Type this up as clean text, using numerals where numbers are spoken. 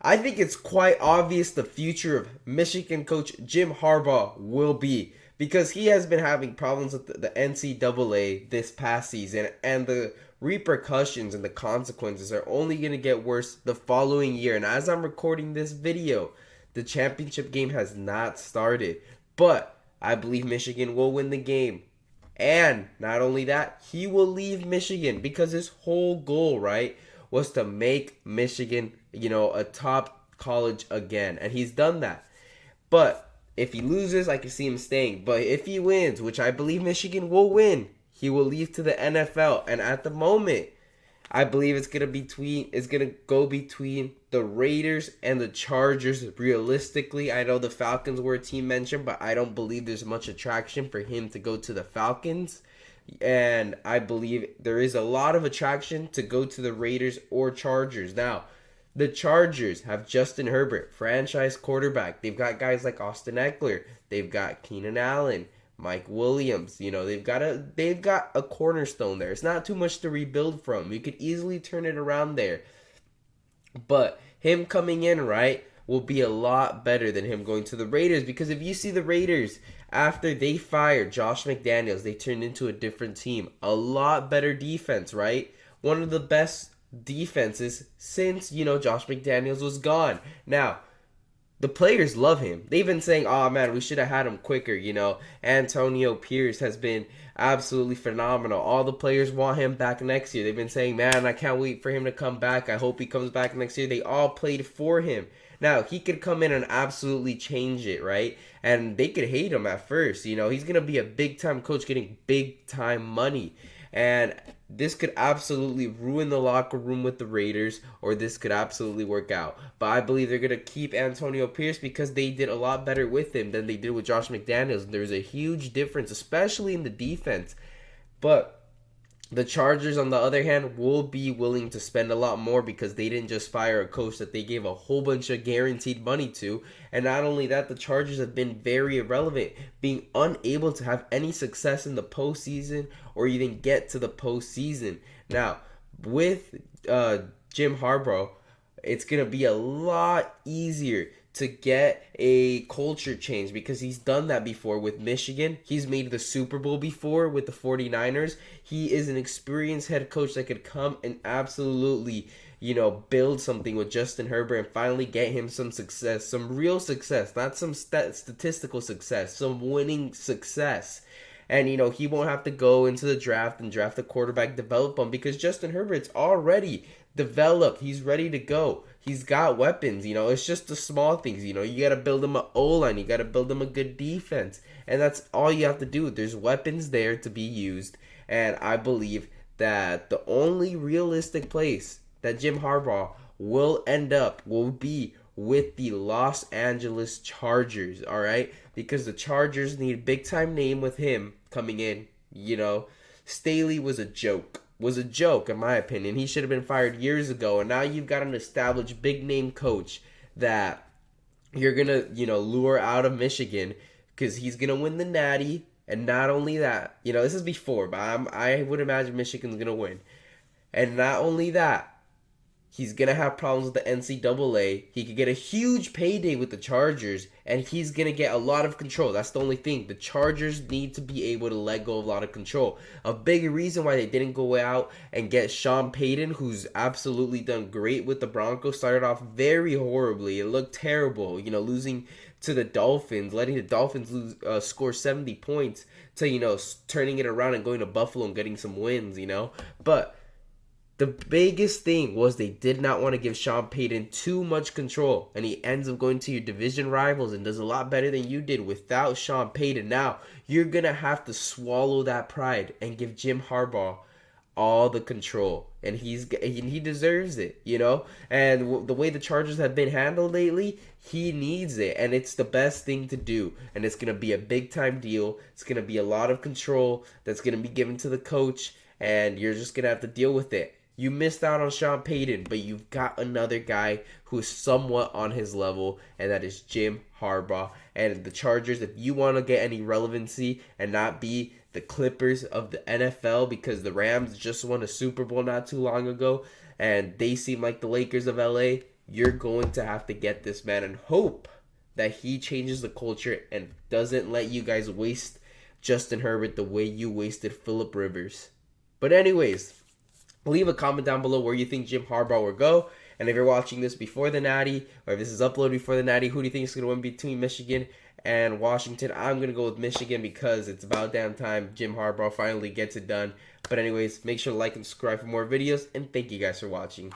I think it's quite obvious the future of Michigan coach Jim Harbaugh will be, because he has been having problems with the NCAA this past season, and the repercussions and the consequences are only going to get worse the following year. And as I'm recording this video, the championship game has not started, but I believe Michigan will win the game. And not only that, he will leave Michigan because his whole goal, right, was to make Michigan, a top college again. And he's done that. But if he loses, I can see him staying. But if he wins, which I believe Michigan will win, he will leave to the NFL. And at the moment, I believe it's gonna go between the Raiders and the Chargers. Realistically, I know the Falcons were a team mentioned, but I don't believe there's much attraction for him to go to the Falcons. And I believe there is a lot of attraction to go to the Raiders or Chargers. Now, the Chargers have Justin Herbert, franchise quarterback. They've got guys like Austin Eckler. They've got Keenan Allen, Mike Williams. They've got a cornerstone there. It's not too much to rebuild from. You could easily turn it around there. But him coming in, right, will be a lot better than him going to the Raiders, because if you see the Raiders after they fired Josh McDaniels, they turned into a different team. A lot better defense, right? One of the best defenses since, Josh McDaniels was gone. Now, the players love him. They've been saying, "Oh man, we should have had him quicker." Antonio Pierce has been absolutely phenomenal. All the players want him back next year. They've been saying, "Man, I can't wait for him to come back. I hope he comes back next year." They all played for him. Now, he could come in and absolutely change it, right? And they could hate him at first. He's going to be a big time coach getting big time money. And this could absolutely ruin the locker room with the Raiders, or this could absolutely work out. But I believe they're going to keep Antonio Pierce because they did a lot better with him than they did with Josh McDaniels. There's a huge difference, especially in the defense. But the Chargers, on the other hand, will be willing to spend a lot more because they didn't just fire a coach that they gave a whole bunch of guaranteed money to. And not only that, the Chargers have been very irrelevant, being unable to have any success in the postseason or even get to the postseason. Now, with Jim Harbaugh, it's going to be a lot easier to get a culture change because he's done that before with Michigan. He's made the Super Bowl before with the 49ers. He is an experienced head coach that could come and absolutely, build something with Justin Herbert and finally get him some success, some real success, not some statistical success, some winning success. And, he won't have to go into the draft and draft a quarterback, develop him, because Justin Herbert's already developed. He's ready to go. He's got weapons. It's just the small things. You got to build him an O-line. You got to build him a good defense. And that's all you have to do. There's weapons there to be used. And I believe that the only realistic place that Jim Harbaugh will end up will be with the Los Angeles Chargers, all right? Because the Chargers need a big-time name with him coming in, Staley was a joke. In my opinion. He should have been fired years ago, and now you've got an established big-name coach that you're going to, lure out of Michigan because he's going to win the Natty, and not only that, this is before, but I would imagine Michigan's going to win. And not only that, he's going to have problems with the NCAA. He could get a huge payday with the Chargers, and he's going to get a lot of control. That's the only thing. The Chargers need to be able to let go of a lot of control. A big reason why they didn't go out and get Sean Payton, who's absolutely done great with the Broncos, started off very horribly. It looked terrible, losing to the Dolphins, letting the Dolphins score 70 points to, turning it around and going to Buffalo and getting some wins, But the biggest thing was they did not want to give Sean Payton too much control, and he ends up going to your division rivals and does a lot better than you did without Sean Payton. Now, you're going to have to swallow that pride and give Jim Harbaugh all the control, and he deserves it, And the way the Chargers have been handled lately, he needs it, and it's the best thing to do, and it's going to be a big-time deal. It's going to be a lot of control that's going to be given to the coach, and you're just going to have to deal with it. You missed out on Sean Payton, but you've got another guy who is somewhat on his level, and that is Jim Harbaugh. And the Chargers, if you want to get any relevancy and not be the Clippers of the NFL, because the Rams just won a Super Bowl not too long ago, and they seem like the Lakers of LA, you're going to have to get this man and hope that he changes the culture and doesn't let you guys waste Justin Herbert the way you wasted Phillip Rivers. But anyways, leave a comment down below where you think Jim Harbaugh will go. And if you're watching this before the Natty, or if this is uploaded before the Natty, who do you think is going to win between Michigan and Washington? I'm going to go with Michigan because it's about damn time Jim Harbaugh finally gets it done. But anyways, make sure to like and subscribe for more videos. And thank you guys for watching.